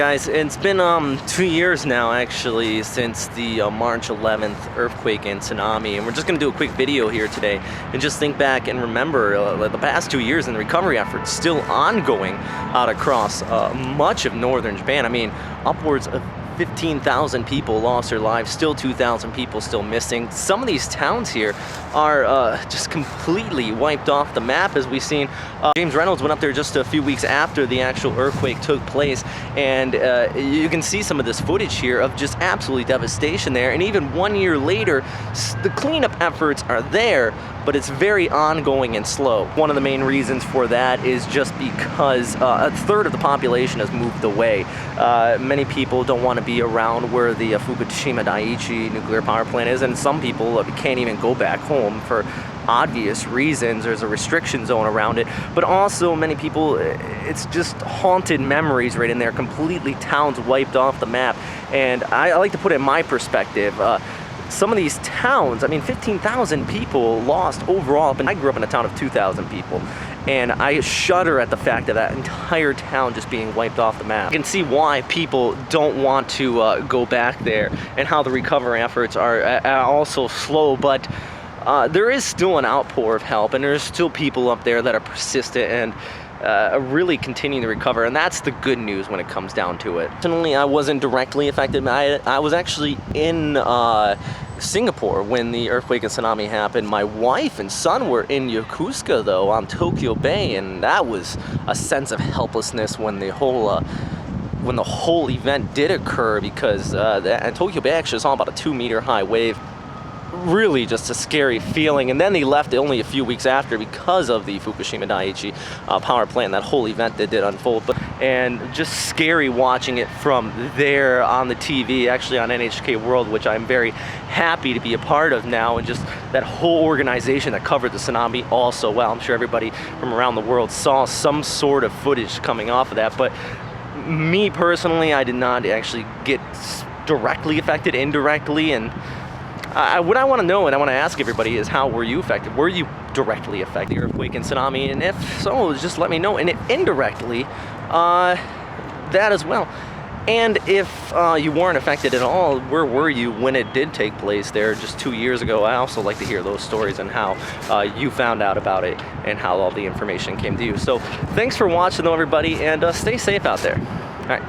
Guys, it's been 2 years now actually since the March 11th earthquake and tsunami, and we're just going to do a quick video here today and just think back and remember the past 2 years and the recovery efforts still ongoing out across much of northern Japan. I mean, upwards of 15,000 people lost their lives, still 2,000 people still missing. Some of these towns here are just completely wiped off the map, as we've seen. James Reynolds went up there just a few weeks after the actual earthquake took place, and you can see some of this footage here of just absolutely devastation there. And even 1 year later, the cleanup efforts are there, but it's very ongoing and slow. One of the main reasons for that is just because a third of the population has moved away. Many people don't want to be around where the Fukushima Daiichi nuclear power plant is, and some people can't even go back home for obvious reasons. There's a restriction zone around it, but also many people, it's just haunted memories right in there, completely towns wiped off the map. And I like to put it in my perspective. Some of these towns, I mean, 15,000 people lost overall, and I grew up in a town of 2,000 people, and I shudder at the fact of that entire town just being wiped off the map. You can see why people don't want to go back there, and how the recovery efforts are also slow, but there is still an outpour of help, and there's still people up there that are persistent and really continuing to recover, and that's the good news when it comes down to it. Personally, I wasn't directly affected. I was actually in Singapore when the earthquake and tsunami happened. My wife and son were in Yokosuka, though, on Tokyo Bay, and that was a sense of helplessness when the whole event did occur, because Tokyo Bay actually saw about a 2-meter high wave. Really just a scary feeling. And then they left only a few weeks after because of the Fukushima Daiichi power plant, that whole event that did unfold. And just scary watching it from there on the TV, actually on NHK World, which I'm very happy to be a part of now, and just that whole organization that covered the tsunami also well. I'm sure everybody from around the world saw some sort of footage coming off of that, but me personally, I did not actually get directly affected, indirectly. And what I want to know and I want to ask everybody is, how were you affected? Were you directly affected by the earthquake and tsunami? And if so, just let me know. And if indirectly, that as well. And if you weren't affected at all, where were you when it did take place there just 2 years ago? I also like to hear those stories and how you found out about it and how all the information came to you. So thanks for watching, though, everybody, and stay safe out there. All right.